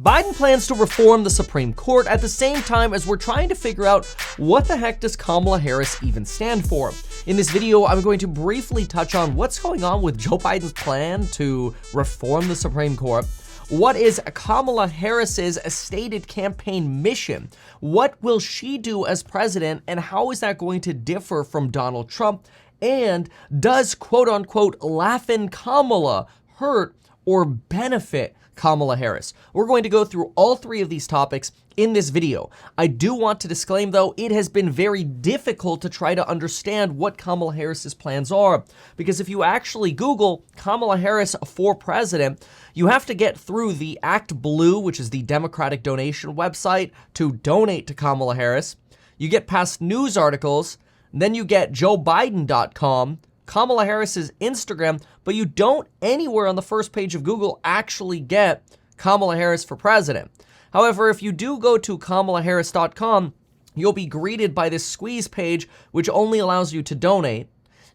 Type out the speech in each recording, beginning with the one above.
Biden plans to reform the Supreme Court at the same time as we're trying to figure out what the heck does Kamala Harris even stand for. In this video, I'm going to briefly touch on what's going on with Joe Biden's plan to reform the Supreme Court. What is Kamala Harris's stated campaign mission? What will she do as president, and how is that going to differ from Donald Trump? And does quote-unquote "Laughin' Kamala" hurt or benefit Kamala Harris? We're going to go through all three of these topics in this video. I do want to disclaim, though, it has been very difficult to try to understand what Kamala Harris's plans are, because if you actually Google Kamala Harris for president, you have to get through the Act Blue, which is the Democratic donation website, to donate to Kamala Harris. You get past news articles, then you get JoeBiden.com, Kamala Harris's Instagram, but you don't anywhere on the first page of Google actually get Kamala Harris for president. However, if you do go to KamalaHarris.com, you'll be greeted by this squeeze page, which only allows you to donate.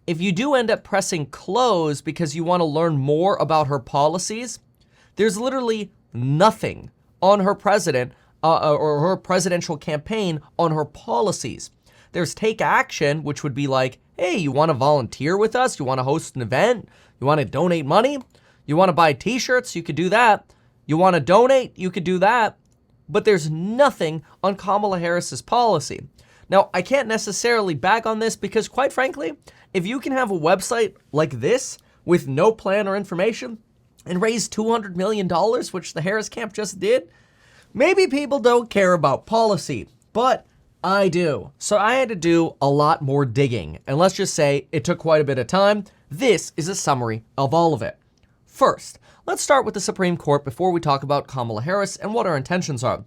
If you do end up pressing close because you want to learn more about her policies, there's literally nothing on her president or her presidential campaign on her policies. There's take action, which would be like, hey, you want to volunteer with us? You want to host an event? You want to donate money? You want to buy t-shirts? You could do that. You want to donate? You could do that. But there's nothing on Kamala Harris's policy. Now, I can't necessarily bag on this because, quite frankly, if you can have a website like this with no plan or information and raise $200 million, which the Harris camp just did, maybe people don't care about policy. But I do. So I had to do a lot more digging, and let's just say it took quite a bit of time. This is a summary of all of it. First, let's start with the Supreme Court before we talk about Kamala Harris and what our intentions are.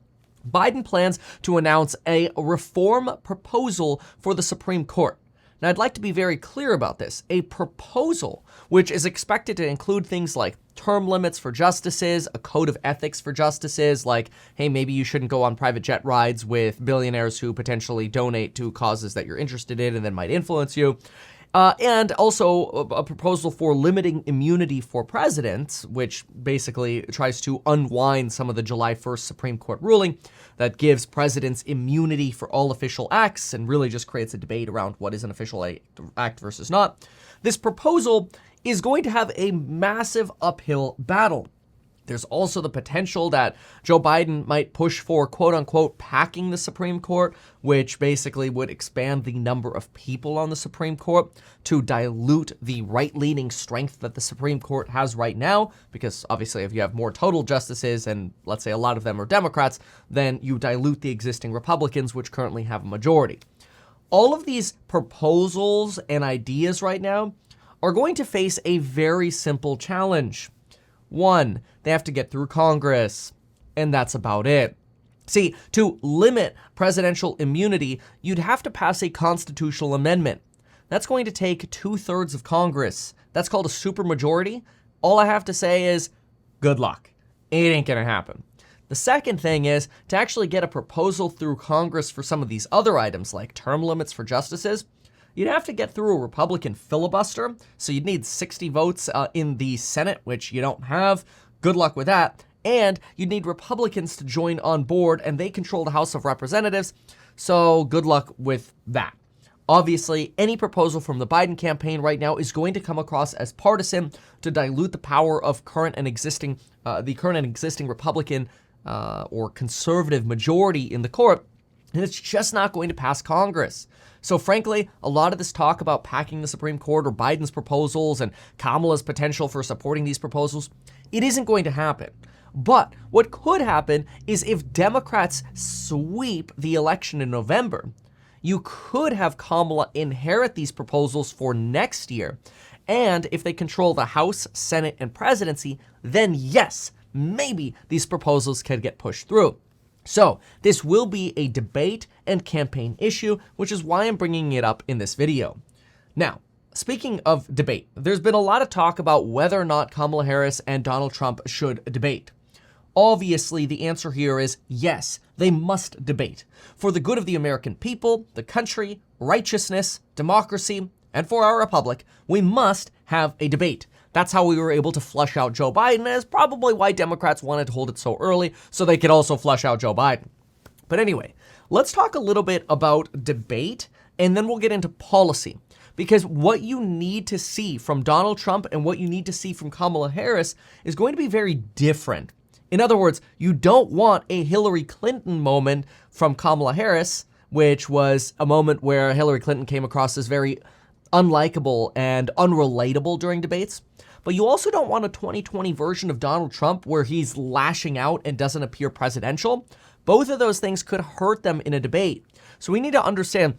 Biden plans to announce a reform proposal for the Supreme Court. Now, I'd like to be very clear about this. A proposal, which is expected to include things like term limits for justices, a code of ethics for justices, like, hey, maybe you shouldn't go on private jet rides with billionaires who potentially donate to causes that you're interested in and then might influence you. And also a proposal for limiting immunity for presidents, which basically tries to unwind some of the July 1st Supreme Court ruling that gives presidents immunity for all official acts and really just creates a debate around what is an official act versus not. This proposal is going to have a massive uphill battle. There's also the potential that Joe Biden might push for quote-unquote packing the Supreme Court, which basically would expand the number of people on the Supreme Court to dilute the right-leaning strength that the Supreme Court has right now, because obviously if you have more total justices, and let's say a lot of them are Democrats, then you dilute the existing Republicans, which currently have a majority. All of these proposals and ideas right now are going to face a very simple challenge. One, they have to get through Congress, and that's about it. See, to limit presidential immunity, you'd have to pass a constitutional amendment. That's going to take 2/3 of Congress. That's called a supermajority. All I have to say is, good luck. It ain't gonna happen. The second thing is, to actually get a proposal through Congress for some of these other items, like term limits for justices, you'd have to get through a Republican filibuster, so you'd need 60 votes in the Senate, which you don't have. Good luck with that. And you'd need Republicans to join on board, and they control the House of Representatives, so good luck with that. Obviously, any proposal from the Biden campaign right now is going to come across as partisan to dilute the power of the current and existing Republican or conservative majority in the court, and it's just not going to pass Congress. So frankly, a lot of this talk about packing the Supreme Court or Biden's proposals and Kamala's potential for supporting these proposals, it isn't going to happen. But what could happen is if Democrats sweep the election in November, you could have Kamala inherit these proposals for next year. And if they control the House, Senate, and presidency, then yes, maybe these proposals could get pushed through. So this will be a debate and campaign issue, which is why I'm bringing it up in this video. Now, speaking of debate, there's been a lot of talk about whether or not Kamala Harris and Donald Trump should debate. Obviously, the answer here is yes, they must debate. For the good of the American people, the country, righteousness, democracy, and for our republic, we must have a debate. That's how we were able to flush out Joe Biden, and is probably why Democrats wanted to hold it so early, so they could also flush out Joe Biden. But anyway, let's talk a little bit about debate, and then we'll get into policy. Because what you need to see from Donald Trump and what you need to see from Kamala Harris is going to be very different. In other words, you don't want a Hillary Clinton moment from Kamala Harris, which was a moment where Hillary Clinton came across as very unlikable and unrelatable during debates. But you also don't want a 2020 version of Donald Trump where he's lashing out and doesn't appear presidential. Both of those things could hurt them in a debate. So we need to understand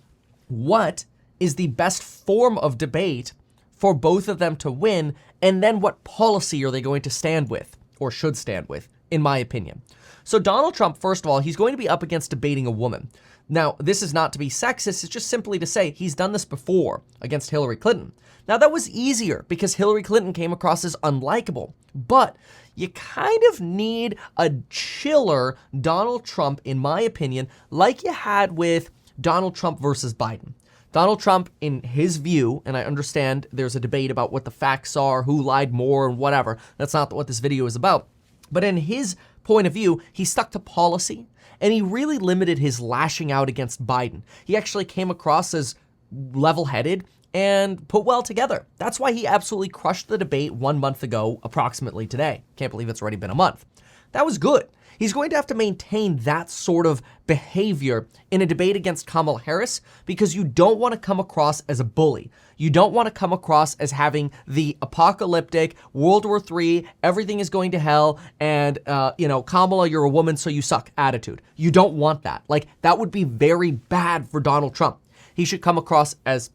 what is the best form of debate for both of them to win, and then what policy are they going to stand with, or should stand with, in my opinion. So Donald Trump, first of all, he's going to be up against debating a woman. Now, this is not to be sexist, it's just simply to say he's done this before against Hillary Clinton. Now, that was easier because Hillary Clinton came across as unlikable, but you kind of need a chiller Donald Trump, in my opinion, like you had with Donald Trump versus Biden. Donald Trump, in his view, and I understand there's a debate about what the facts are, who lied more, and whatever. That's not what this video is about. But in his point of view, he stuck to policy, and he really limited his lashing out against Biden. He actually came across as level-headed and put well together. That's why he absolutely crushed the debate 1 month ago, approximately today. Can't believe it's already been a month. That was good. He's going to have to maintain that sort of behavior in a debate against Kamala Harris because you don't want to come across as a bully. You don't want to come across as having the apocalyptic World War III, everything is going to hell, and, Kamala, you're a woman, so you suck attitude. You don't want that. Like, that would be very bad for Donald Trump. He should come across as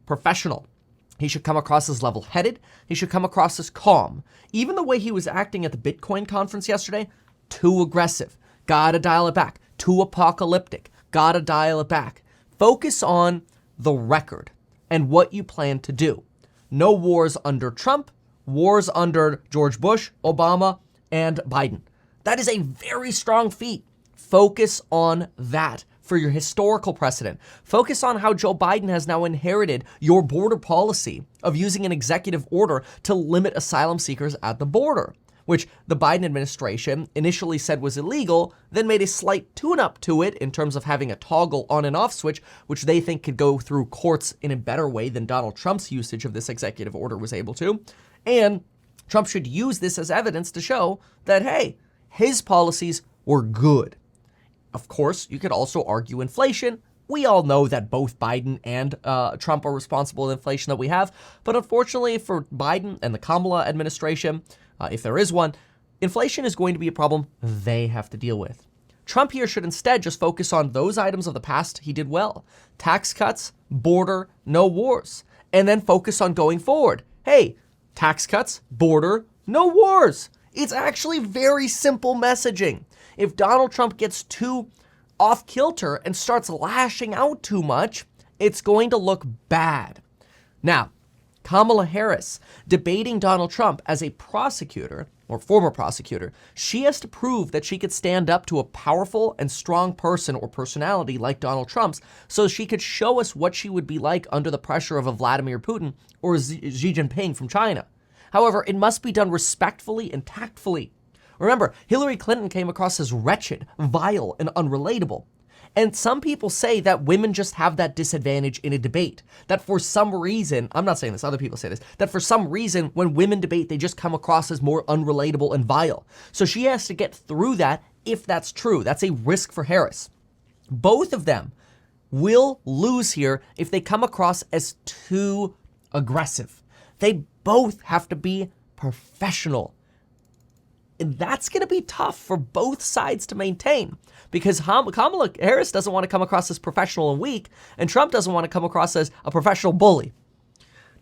professional. He should come across as level-headed. He should come across as calm. Even the way he was acting at the Bitcoin conference yesterday, too aggressive. Gotta dial it back. Too apocalyptic. Gotta dial it back. Focus on the record and what you plan to do. No wars under Trump, wars under George Bush, Obama, and Biden. That is a very strong feat. Focus on that for your historical precedent. Focus on how Joe Biden has now inherited your border policy of using an executive order to limit asylum seekers at the border, which the Biden administration initially said was illegal, then made a slight tune-up to it in terms of having a toggle on and off switch, which they think could go through courts in a better way than Donald Trump's usage of this executive order was able to. And Trump should use this as evidence to show that, hey, his policies were good. Of course, you could also argue inflation. We all know that both Biden and Trump are responsible for the inflation that we have. But unfortunately for Biden and the Kamala administration, if there is one, inflation is going to be a problem they have to deal with. Trump here should instead just focus on those items of the past he did well. Tax cuts, border, no wars. And then focus on going forward. Hey, tax cuts, border, no wars. It's actually very simple messaging. If Donald Trump gets too off kilter and starts lashing out too much, it's going to look bad. Now, Kamala Harris debating Donald Trump as a prosecutor or former prosecutor, she has to prove that she could stand up to a powerful and strong person or personality like Donald Trump's so she could show us what she would be like under the pressure of a Vladimir Putin or Xi Jinping from China. However, it must be done respectfully and tactfully. Remember, Hillary Clinton came across as wretched, vile, and unrelatable. And some people say that women just have that disadvantage in a debate. That for some reason, I'm not saying this, other people say this, that for some reason when women debate, they just come across as more unrelatable and vile. So she has to get through that if that's true. That's a risk for Harris. Both of them will lose here if they come across as too aggressive. They both have to be professional. And that's going to be tough for both sides to maintain because Kamala Harris doesn't want to come across as professional and weak, and Trump doesn't want to come across as a professional bully.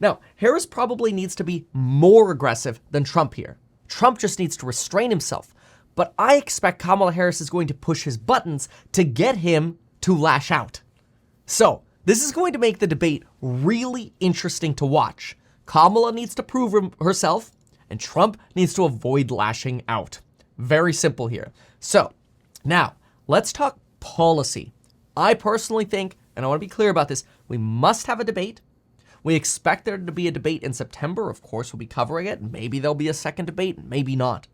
Now, Harris probably needs to be more aggressive than Trump here. Trump just needs to restrain himself. But I expect Kamala Harris is going to push his buttons to get him to lash out. So, this is going to make the debate really interesting to watch. Kamala needs to prove herself, and Trump needs to avoid lashing out. Very simple here. So, now, let's talk policy. I personally think, and I want to be clear about this, we must have a debate. We expect there to be a debate in September. Of course, we'll be covering it. Maybe there'll be a second debate, maybe not.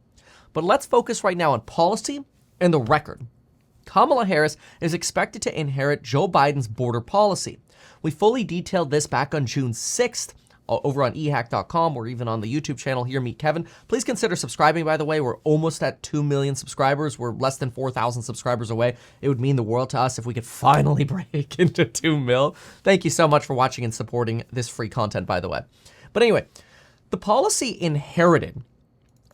But let's focus right now on policy and the record. Kamala Harris is expected to inherit Joe Biden's border policy. We fully detailed this back on June 6th over on ehack.com or even on the YouTube channel here, Meet Kevin. Please consider subscribing, by the way. We're almost at 2 million subscribers. We're less than 4,000 subscribers away. It would mean the world to us if we could finally break into 2 mil. Thank you so much for watching and supporting this free content, by the way. But anyway, the policy inherited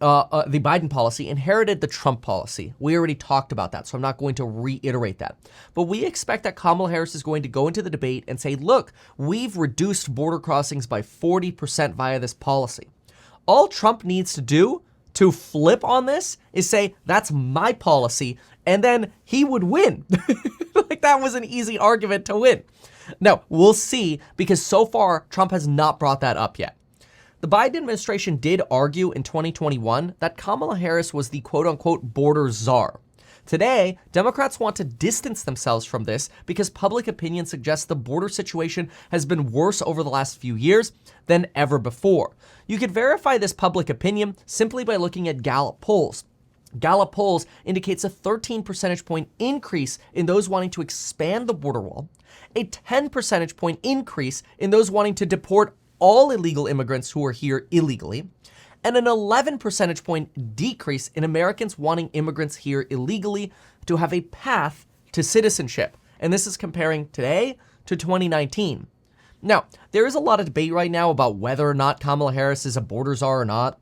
the Biden policy inherited the Trump policy. We already talked about that, so I'm not going to reiterate that. But we expect that Kamala Harris is going to go into the debate and say, look, we've reduced border crossings by 40% via this policy. All Trump needs to do to flip on this is say, that's my policy, and then he would win. Like, that was an easy argument to win. Now, we'll see, because so far, Trump has not brought that up yet. The Biden administration did argue in 2021 that Kamala Harris was the quote-unquote border czar. Today, Democrats want to distance themselves from this because public opinion suggests the border situation has been worse over the last few years than ever before. You could verify this public opinion simply by looking at Gallup polls. Gallup polls indicates a 13 percentage point increase in those wanting to expand the border wall, a 10 percentage point increase in those wanting to deport all illegal immigrants who are here illegally, and an 11 percentage point decrease in Americans wanting immigrants here illegally to have a path to citizenship. And this is comparing today to 2019. Now, there is a lot of debate right now about whether or not Kamala Harris is a border czar or not.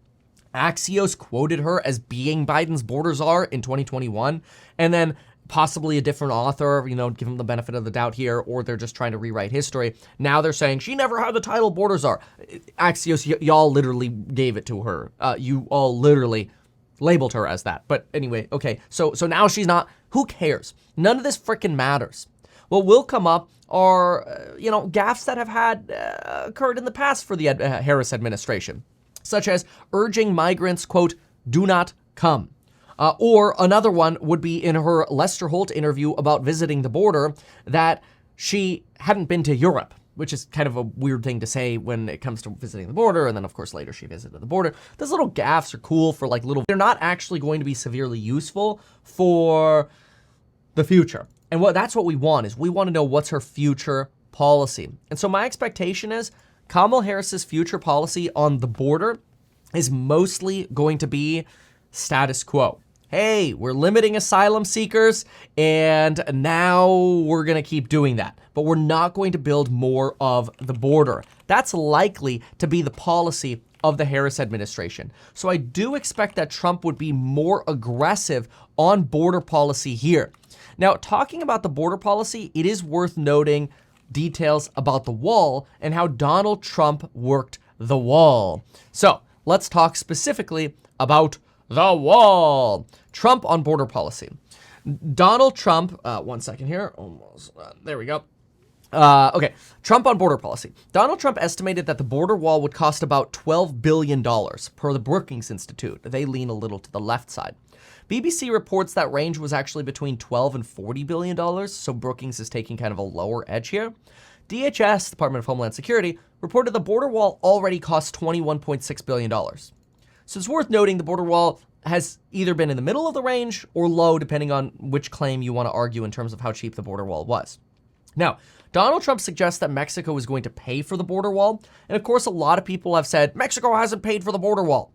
Axios quoted her as being Biden's border czar in 2021, and then possibly a different author, give them the benefit of the doubt here, or they're just trying to rewrite history. Now they're saying she never had the title border czar. Axios, y'all literally gave it to her. You all literally labeled her as that. But anyway, okay, so now she's not. Who cares? None of this freaking matters. What will come up are, gaffes that have had occurred in the past for the Harris administration, such as urging migrants, quote, do not come. Or another one would be in her Lester Holt interview about visiting the border that she hadn't been to Europe, which is kind of a weird thing to say when it comes to visiting the border. And then, of course, later she visited the border. Those little gaffes are cool for they're not actually going to be severely useful for the future. And that's what we want is we want to know what's her future policy. And so my expectation is Kamala Harris's future policy on the border is mostly going to be status quo. Hey, we're limiting asylum seekers, and now we're going to keep doing that. But we're not going to build more of the border. That's likely to be the policy of the Harris administration. So I do expect that Trump would be more aggressive on border policy here. Now, talking about the border policy, it is worth noting details about the wall and how Donald Trump worked the wall. So let's talk specifically about the wall. Trump on border policy. Donald Trump, one second here, almost, there we go. Okay, Trump on border policy. Donald Trump estimated that the border wall would cost about $12 billion per the Brookings Institute. They lean a little to the left side. BBC reports that range was actually between $12 and $40 billion, so Brookings is taking kind of a lower edge here. DHS, Department of Homeland Security, reported the border wall already costs $21.6 billion. So it's worth noting the border wall has either been in the middle of the range or low, depending on which claim you want to argue in terms of how cheap the border wall was. Now, Donald Trump suggests that Mexico is going to pay for the border wall. And of course, a lot of people have said, Mexico hasn't paid for the border wall.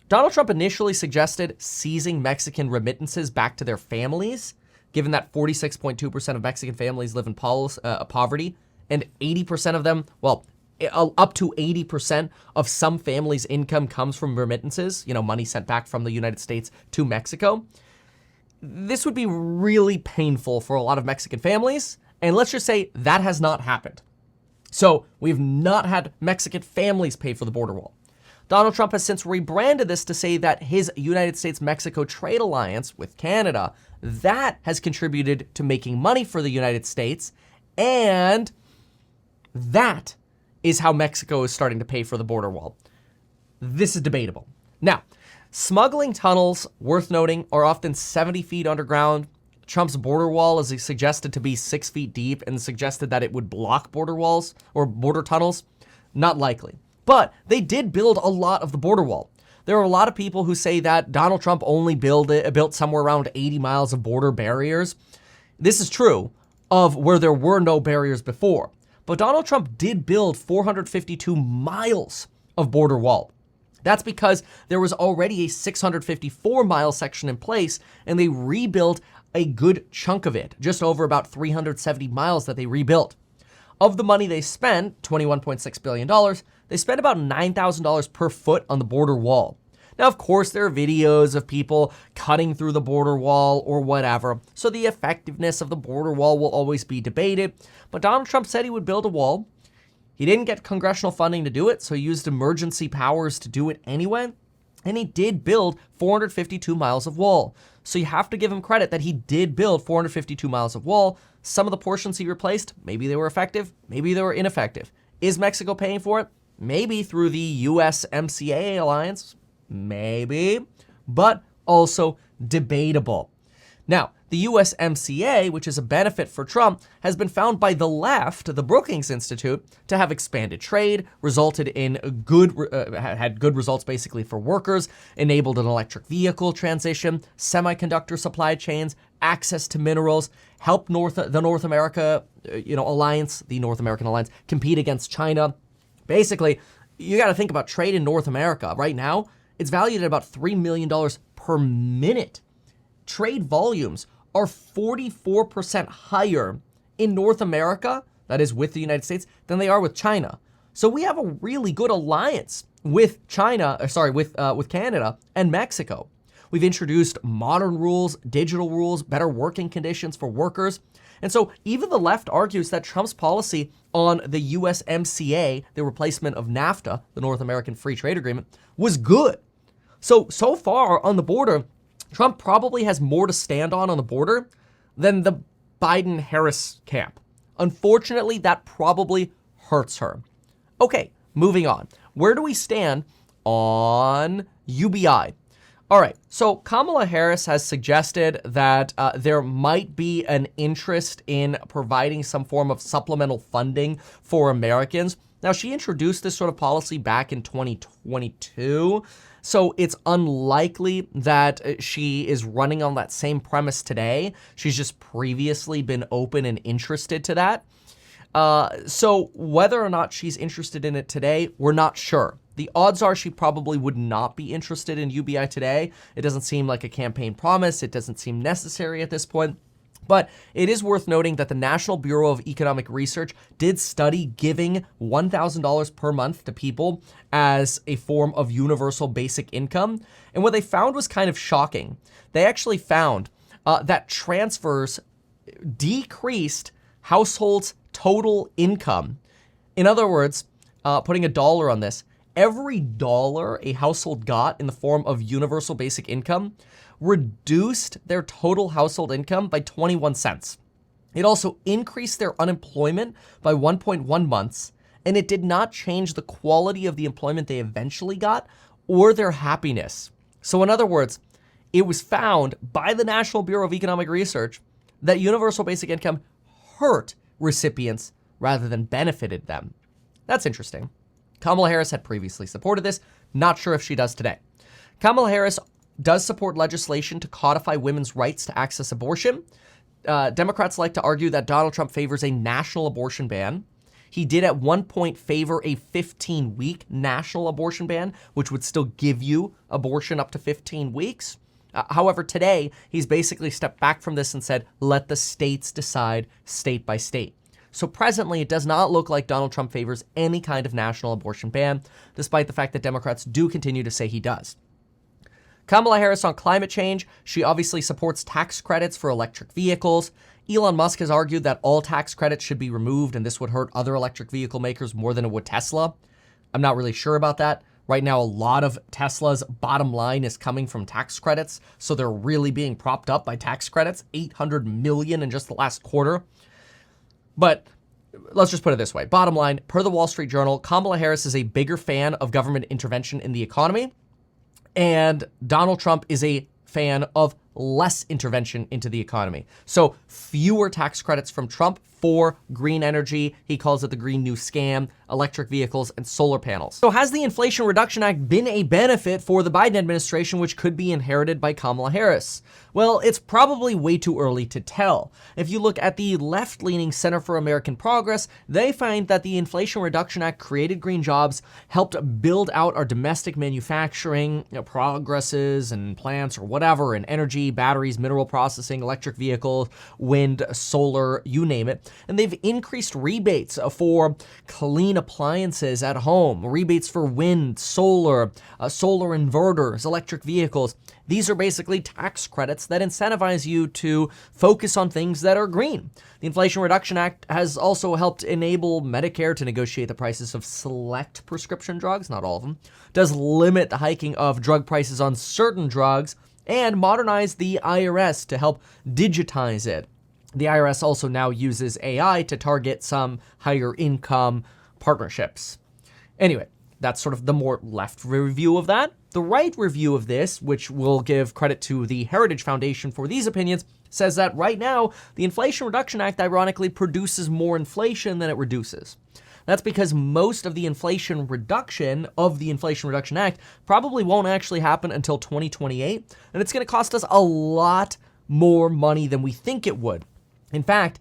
Donald Trump initially suggested seizing Mexican remittances back to their families, given that 46.2% of Mexican families live in poverty, and 80% of them, up to 80% of some families' income comes from remittances, money sent back from the United States to Mexico. This would be really painful for a lot of Mexican families, and let's just say that has not happened. So we've not had Mexican families pay for the border wall. Donald Trump has since rebranded this to say that his United States-Mexico trade alliance with Canada, that has contributed to making money for the United States, and that is how Mexico is starting to pay for the border wall. This is debatable. Now, smuggling tunnels, worth noting, are often 70 feet underground, Trump's border wall is suggested to be 6 feet deep and suggested that it would block border walls or border tunnels? Not likely. But they did build a lot of the border wall. There are a lot of people who say that Donald Trump only built somewhere around 80 miles of border barriers. This is true of where there were no barriers before. But Donald Trump did build 452 miles of border wall. That's because there was already a 654-mile section in place, and they rebuilt a good chunk of it, just over about 370 miles that they rebuilt. Of the money they spent, $21.6 billion, they spent about $9,000 per foot on the border wall. Now, of course, there are videos of people cutting through the border wall or whatever, so the effectiveness of the border wall will always be debated. But Donald Trump said he would build a wall. He didn't get congressional funding to do it, so he used emergency powers to do it anyway. And he did build 452 miles of wall. So you have to give him credit that he did build 452 miles of wall. Some of the portions he replaced, maybe they were effective, maybe they were ineffective. Is Mexico paying for it? Maybe through the USMCA alliance, maybe, but also debatable. Now, the USMCA, which is a benefit for Trump, has been found by the left, the Brookings Institute, to have expanded trade, resulted in had good results basically for workers, enabled an electric vehicle transition, semiconductor supply chains, access to minerals, helped the North American Alliance compete against China. Basically, you got to think about trade in North America. Right now, it's valued at about $3 million per minute. Trade volumes are 44% higher in North America, that is with the United States, than they are with China. So we have a really good alliance with with Canada and Mexico. We've introduced modern rules, digital rules, better working conditions for workers. And so even the left argues that Trump's policy on the USMCA, the replacement of NAFTA, the North American Free Trade Agreement, was good. So far on the border, Trump probably has more to stand on the border than the Biden-Harris camp. Unfortunately, that probably hurts her. Okay, moving on. Where do we stand on UBI? All right, so Kamala Harris has suggested that there might be an interest in providing some form of supplemental funding for Americans. Now, she introduced this sort of policy back in 2022, so it's unlikely that she is running on that same premise today. She's just previously been open and interested to that. So whether or not she's interested in it today, we're not sure. The odds are she probably would not be interested in UBI today. It doesn't seem like a campaign promise. It doesn't seem necessary at this point. But it is worth noting that the National Bureau of Economic Research did study giving $1,000 per month to people as a form of universal basic income. And what they found was kind of shocking. They actually found that transfers decreased households' total income. In other words, putting a dollar on this, every dollar a household got in the form of universal basic income reduced their total household income by 21 cents. It also increased their unemployment by 1.1 months, and it did not change the quality of the employment they eventually got or their happiness. So in other words, it was found by the National Bureau of Economic Research that universal basic income hurt recipients rather than benefited them. That's interesting. Kamala Harris had previously supported this. Not sure if she does today. Kamala Harris does support legislation to codify women's rights to access abortion. Democrats like to argue that Donald Trump favors a national abortion ban. He did at one point favor a 15-week national abortion ban, which would still give you abortion up to 15 weeks. However, today, he's basically stepped back from this and said, let the states decide state by state. So presently, it does not look like Donald Trump favors any kind of national abortion ban, despite the fact that Democrats do continue to say he does. Kamala Harris on climate change, she obviously supports tax credits for electric vehicles. Elon Musk has argued that all tax credits should be removed and this would hurt other electric vehicle makers more than it would Tesla. I'm not really sure about that. Right now, a lot of Tesla's bottom line is coming from tax credits, so they're really being propped up by tax credits, $800 million in just the last quarter. But let's just put it this way. Bottom line, per the Wall Street Journal, Kamala Harris is a bigger fan of government intervention in the economy, and Donald Trump is a fan of less intervention into the economy. So fewer tax credits from Trump for green energy. He calls it the Green New Scam, electric vehicles, and solar panels. So has the Inflation Reduction Act been a benefit for the Biden administration, which could be inherited by Kamala Harris? Well, it's probably way too early to tell. If you look at the left-leaning Center for American Progress, they find that the Inflation Reduction Act created green jobs, helped build out our domestic manufacturing, progresses and plants or whatever, in energy, batteries, mineral processing, electric vehicles, wind, solar, you name it. And they've increased rebates for clean appliances at home, rebates for wind, solar, solar inverters, electric vehicles. These are basically tax credits that incentivize you to focus on things that are green. The Inflation Reduction Act has also helped enable Medicare to negotiate the prices of select prescription drugs, not all of them, does limit the hiking of drug prices on certain drugs, and modernize the IRS to help digitize it. The IRS also now uses AI to target some higher income partnerships. Anyway, that's sort of the more left review of that. The right review of this, which will give credit to the Heritage Foundation for these opinions, says that right now, the Inflation Reduction Act ironically produces more inflation than it reduces. That's because most of the inflation reduction of the Inflation Reduction Act probably won't actually happen until 2028, and it's going to cost us a lot more money than we think it would. In fact,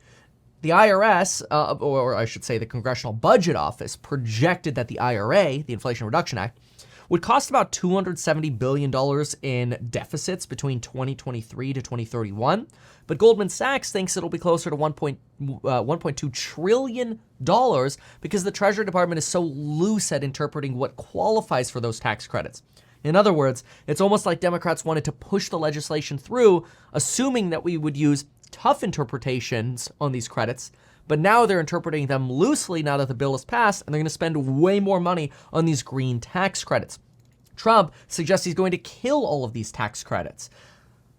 the IRS, or I should say the Congressional Budget Office, projected that the IRA, the Inflation Reduction Act, would cost about $270 billion in deficits between 2023 to 2031. But Goldman Sachs thinks it'll be closer to $1.2 trillion because the Treasury Department is so loose at interpreting what qualifies for those tax credits. In other words, it's almost like Democrats wanted to push the legislation through, assuming that we would use tough interpretations on these credits, but now they're interpreting them loosely now that the bill is passed, and they're going to spend way more money on these green tax credits. Trump suggests he's going to kill all of these tax credits.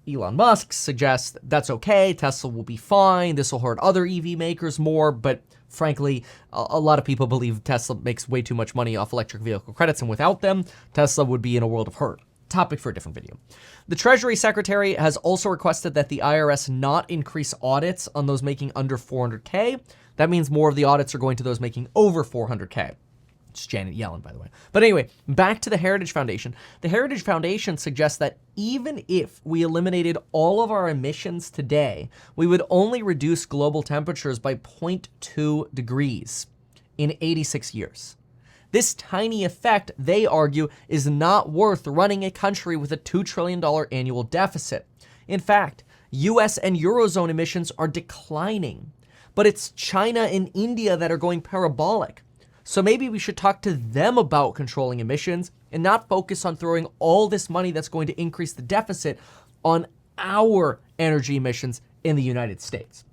Elon Musk suggests that's okay, Tesla will be fine, this will hurt other EV makers more, but frankly, a lot of people believe Tesla makes way too much money off electric vehicle credits, and without them, Tesla would be in a world of hurt. Topic for a different video. The Treasury Secretary has also requested that the IRS not increase audits on those making under 400K. That means more of the audits are going to those making over 400K. It's Janet Yellen, by the way. But anyway, back to the Heritage Foundation. The Heritage Foundation suggests that even if we eliminated all of our emissions today, we would only reduce global temperatures by 0.2 degrees in 86 years. This tiny effect, they argue, is not worth running a country with a $2 trillion annual deficit. In fact, US and Eurozone emissions are declining, but it's China and India that are going parabolic. So maybe we should talk to them about controlling emissions and not focus on throwing all this money that's going to increase the deficit on our energy emissions in the United States.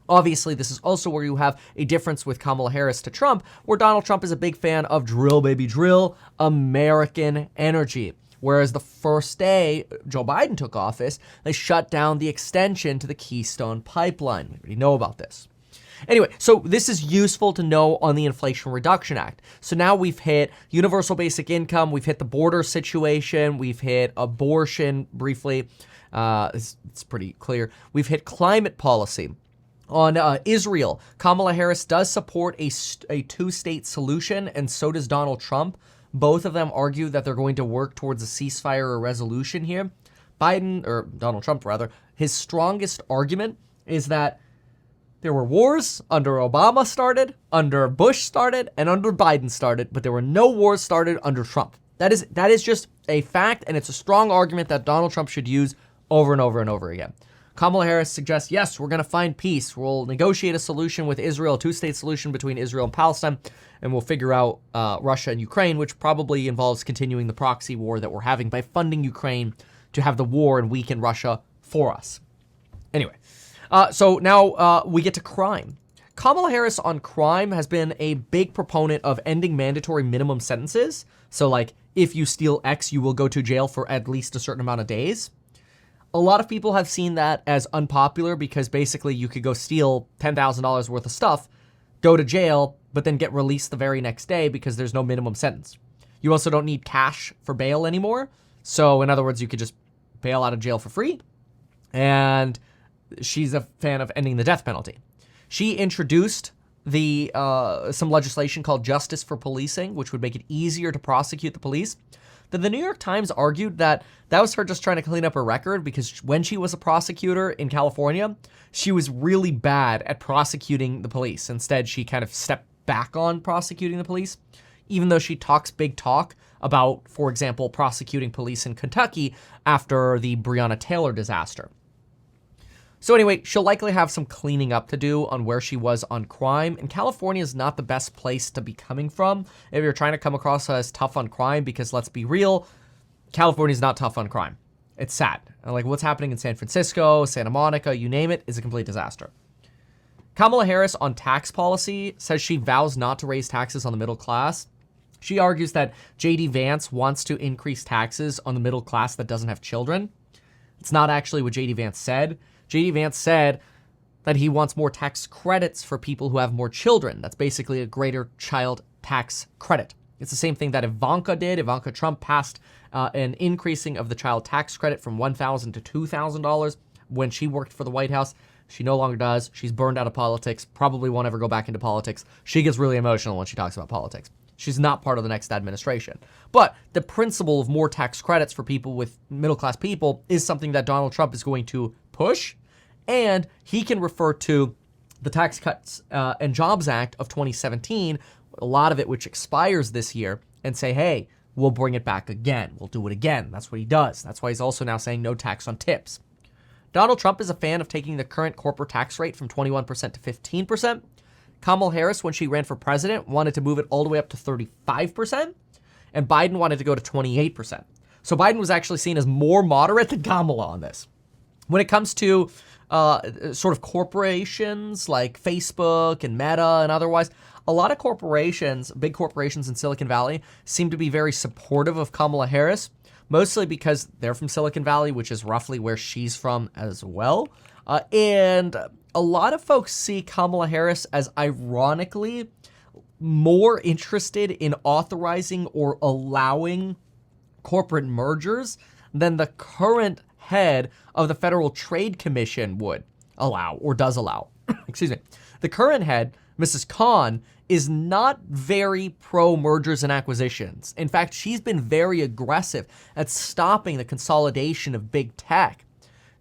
Obviously, this is also where you have a difference with Kamala Harris to Trump, where Donald Trump is a big fan of drill, baby, drill, American energy. Whereas the first day Joe Biden took office, they shut down the extension to the Keystone Pipeline. We already know about this. Anyway, so this is useful to know on the Inflation Reduction Act. So now we've hit universal basic income, we've hit the border situation, we've hit abortion briefly. It's pretty clear. We've hit climate policy. On Israel, Kamala Harris does support a two-state solution, and so does Donald Trump. Both of them argue that they're going to work towards a ceasefire or resolution here. Donald Trump rather, his strongest argument is that there were wars under Obama started, under Bush started, and under Biden started, but there were no wars started under Trump. That is just a fact, and it's a strong argument that Donald Trump should use over and over and over again. Kamala Harris suggests, yes, we're going to find peace. We'll negotiate a solution with Israel, a two-state solution between Israel and Palestine, and we'll figure out Russia and Ukraine, which probably involves continuing the proxy war that we're having by funding Ukraine to have the war and weaken Russia for us. Anyway, so now we get to crime. Kamala Harris on crime has been a big proponent of ending mandatory minimum sentences. So like, if you steal X, you will go to jail for at least a certain amount of days. A lot of people have seen that as unpopular because basically you could go steal $10,000 worth of stuff, go to jail, but then get released the very next day because there's no minimum sentence. You also don't need cash for bail anymore. So in other words, you could just bail out of jail for free. and she's a fan of ending the death penalty. She introduced some legislation called Justice for Policing, which would make it easier to prosecute the police. Then the New York Times argued that was her just trying to clean up her record, because when she was a prosecutor in California, she was really bad at prosecuting the police. Instead, she kind of stepped back on prosecuting the police, even though she talks big talk about, for example, prosecuting police in Kentucky after the Breonna Taylor disaster. So anyway, she'll likely have some cleaning up to do on where she was on crime, and California is not the best place to be coming from if you're trying to come across as tough on crime, because let's be real, California is not tough on crime. It's sad. And like what's happening in San Francisco, Santa Monica, you name it, is a complete disaster. Kamala Harris on tax policy says she vows not to raise taxes on the middle class. She argues that J.D. Vance wants to increase taxes on the middle class that doesn't have children. It's not actually what J.D. Vance said. J.D. Vance said that he wants more tax credits for people who have more children. That's basically a greater child tax credit. It's the same thing that Ivanka did. Ivanka Trump passed an increasing of the child tax credit from $1,000 to $2,000 when she worked for the White House. She no longer does. She's burned out of politics, probably won't ever go back into politics. She gets really emotional when she talks about politics. She's not part of the next administration. But the principle of more tax credits for people with middle-class people is something that Donald Trump is going to push, and he can refer to the Tax Cuts and Jobs Act of 2017, a lot of it which expires this year, and say, hey, we'll bring it back again. We'll do it again. That's what he does. That's why he's also now saying no tax on tips. Donald Trump is a fan of taking the current corporate tax rate from 21% to 15%. Kamala Harris, when she ran for president, wanted to move it all the way up to 35%, and Biden wanted to go to 28%. So Biden was actually seen as more moderate than Kamala on this. When it comes to sort of corporations like Facebook and Meta and otherwise, a lot of corporations, big corporations in Silicon Valley, seem to be very supportive of Kamala Harris, mostly because they're from Silicon Valley, which is roughly where she's from as well. And a lot of folks see Kamala Harris as ironically more interested in authorizing or allowing corporate mergers than the current head of the Federal Trade Commission would allow or does allow. Excuse me. The current head, Mrs. Khan, is not very pro mergers and acquisitions. In fact, she's been very aggressive at stopping the consolidation of big tech.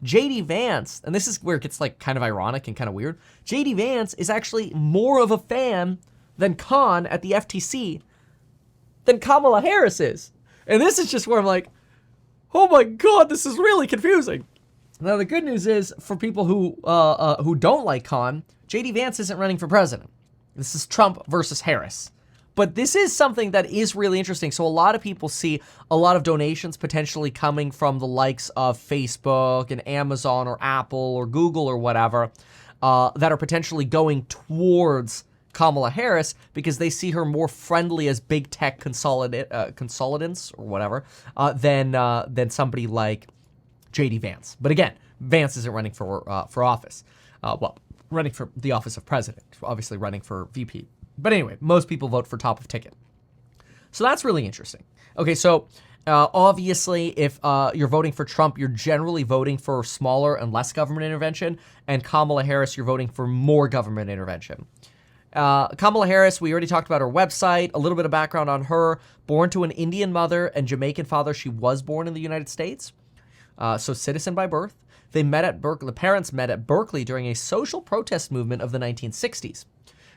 J.D. Vance, and this is where it gets like kind of ironic and kind of weird, J.D. Vance is actually more of a fan than Khan at the FTC than Kamala Harris is. And this is just where I'm like, oh my God, this is really confusing. Now, the good news is for people who don't like Khan, J.D. Vance isn't running for president. This is Trump versus Harris. But this is something that is really interesting. So a lot of people see a lot of donations potentially coming from the likes of Facebook and Amazon or Apple or Google or whatever that are potentially going towards Kamala Harris because they see her more friendly as big tech consolidants or whatever than somebody like J.D. Vance. But again, Vance isn't running for office. Running for the office of president, obviously running for VP. But anyway, most people vote for top of ticket. So that's really interesting. Okay, so obviously, if you're voting for Trump, you're generally voting for smaller and less government intervention. And Kamala Harris, you're voting for more government intervention. Kamala Harris, we already talked about her website, a little bit of background on her. Born to an Indian mother and Jamaican father, she was born in the United States. So citizen by birth. They met at Berkeley. The parents met at Berkeley during a social protest movement of the 1960s.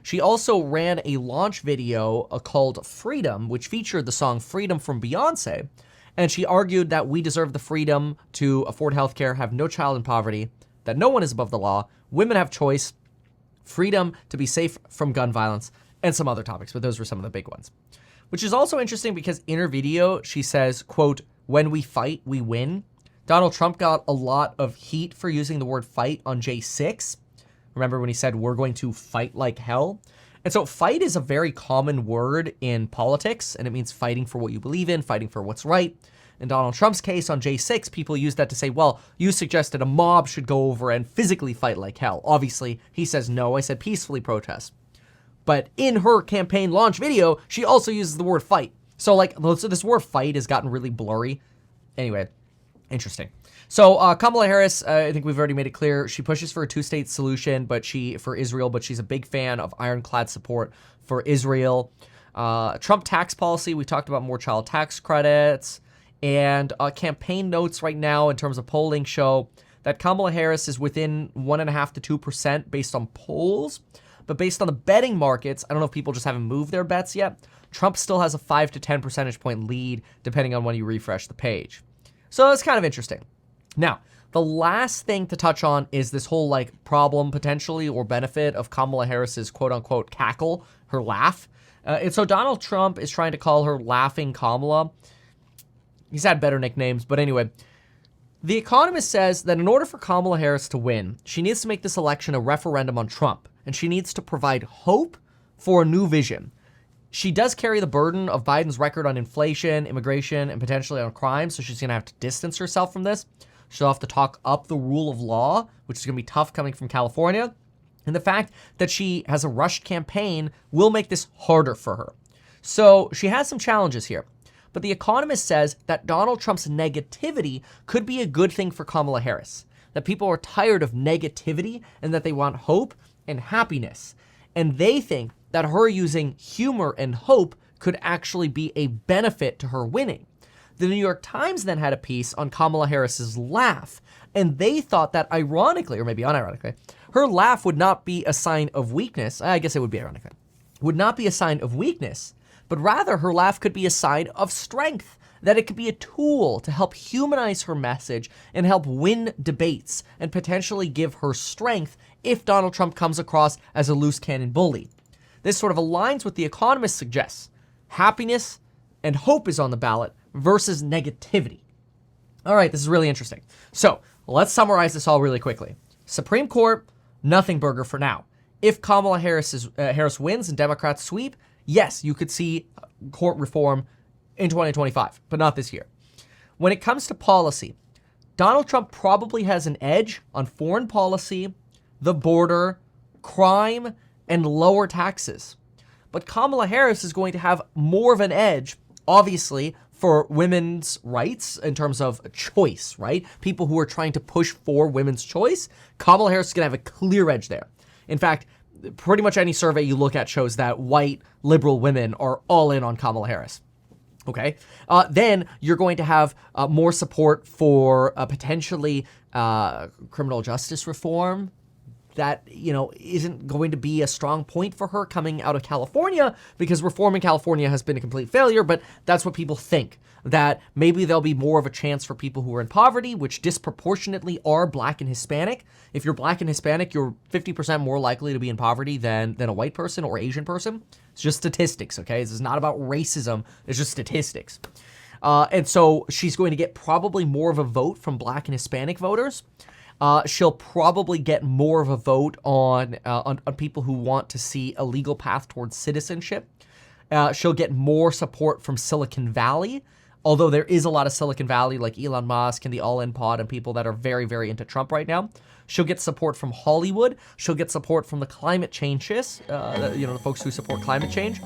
She also ran a launch video called Freedom, which featured the song Freedom from Beyonce. And she argued that we deserve the freedom to afford healthcare, have no child in poverty, that no one is above the law, women have choice, freedom to be safe from gun violence, and some other topics. But those were some of the big ones. Which is also interesting because in her video, she says, quote, "When we fight, we win." Donald Trump got a lot of heat for using the word fight on J6. Remember when he said, we're going to fight like hell? And so fight is a very common word in politics, and it means fighting for what you believe in, fighting for what's right. In Donald Trump's case on J6, people use that to say, well, you suggested a mob should go over and physically fight like hell. Obviously, he says, no, I said peacefully protest. But in her campaign launch video, she also uses the word fight. So this word fight has gotten really blurry. Anyway, interesting. So Kamala Harris, I think we've already made it clear, she pushes for a two-state solution, for Israel, but she's a big fan of ironclad support for Israel. Trump tax policy, we talked about more child tax credits, and campaign notes right now in terms of polling show that Kamala Harris is within 1.5% to 2% based on polls, but based on the betting markets, I don't know if people just haven't moved their bets yet, Trump still has a 5 to 10 percentage point lead depending on when you refresh the page. So that's kind of interesting. Now, the last thing to touch on is this whole problem potentially or benefit of Kamala Harris's quote unquote cackle, her laugh. And so Donald Trump is trying to call her Laughing Kamala. He's had better nicknames, but anyway. The Economist says that in order for Kamala Harris to win, she needs to make this election a referendum on Trump, and she needs to provide hope for a new vision. She does carry the burden of Biden's record on inflation, immigration, and potentially on crime, so she's going to have to distance herself from this. She'll have to talk up the rule of law, which is going to be tough coming from California. And the fact that she has a rushed campaign will make this harder for her. So she has some challenges here. But The Economist says that Donald Trump's negativity could be a good thing for Kamala Harris. That people are tired of negativity and that they want hope and happiness. And they think that her using humor and hope could actually be a benefit to her winning. The New York Times then had a piece on Kamala Harris's laugh, and they thought that ironically, or maybe unironically, her laugh would not be a sign of weakness. I guess it would be ironically. Would not be a sign of weakness, but rather her laugh could be a sign of strength, that it could be a tool to help humanize her message and help win debates and potentially give her strength if Donald Trump comes across as a loose cannon bully. This sort of aligns with The Economist suggests. Happiness and hope is on the ballot versus negativity. All right, this is really interesting. So let's summarize this all really quickly. Supreme Court, nothing burger for now. If Kamala Harris wins and Democrats sweep, yes, you could see court reform in 2025, but not this year. When it comes to policy, Donald Trump probably has an edge on foreign policy, the border, crime, and lower taxes. But Kamala Harris is going to have more of an edge, obviously, for women's rights in terms of choice, right? People who are trying to push for women's choice, Kamala Harris is going to have a clear edge there. In fact, pretty much any survey you look at shows that white liberal women are all in on Kamala Harris. Okay. Then you're going to have more support for potentially criminal justice reform. That, isn't going to be a strong point for her coming out of California because reform in California has been a complete failure, but that's what people think. That maybe there'll be more of a chance for people who are in poverty, which disproportionately are Black and Hispanic. If you're Black and Hispanic, you're 50% more likely to be in poverty than a white person or Asian person. It's just statistics, okay? This is not about racism. It's just statistics. And so she's going to get probably more of a vote from Black and Hispanic voters. She'll probably get more of a vote on people who want to see a legal path towards citizenship. She'll get more support from Silicon Valley, although there is a lot of Silicon Valley like Elon Musk and the All-In Pod and people that are very, very into Trump right now. She'll get support from Hollywood. She'll get support from the climate changes, the folks who support climate change.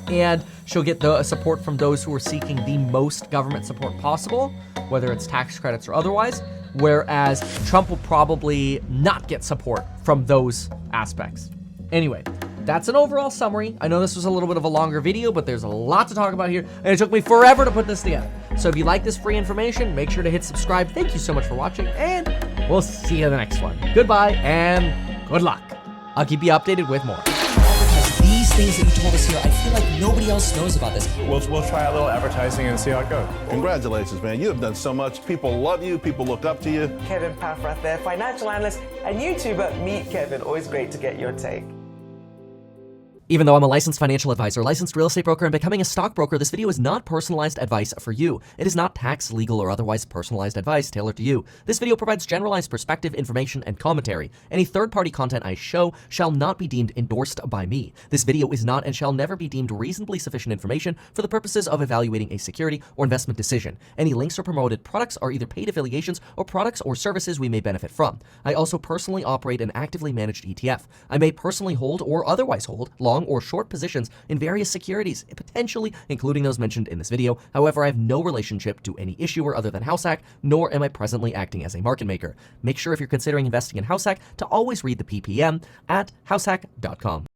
And she'll get the support from those who are seeking the most government support possible, whether it's tax credits or otherwise. Whereas Trump will probably not get support from those aspects. Anyway, that's an overall summary. I know this was a little bit of a longer video, but there's a lot to talk about here, and it took me forever to put this together. So if you like this free information, make sure to hit subscribe. Thank you so much for watching, and we'll see you in the next one. Goodbye, and good luck. I'll keep you updated with more. These things that you told us here, I feel like nobody else knows about this. We'll try a little advertising and see how it goes. Congratulations, man. You have done so much. People love you. People look up to you. Kevin Paffrath there, financial analyst and YouTuber. Meet Kevin. Always great to get your take. Even though I'm a licensed financial advisor, licensed real estate broker, and becoming a stockbroker, this video is not personalized advice for you. It is not tax, legal, or otherwise personalized advice tailored to you. This video provides generalized perspective, information, and commentary. Any third-party content I show shall not be deemed endorsed by me. This video is not and shall never be deemed reasonably sufficient information for the purposes of evaluating a security or investment decision. Any links or promoted products are either paid affiliations or products or services we may benefit from. I also personally operate an actively managed ETF. I may personally hold or otherwise hold long long or short positions in various securities, potentially including those mentioned in this video. However, I have no relationship to any issuer other than HouseHack, nor am I presently acting as a market maker. Make sure if you're considering investing in HouseHack to always read the PPM at househack.com.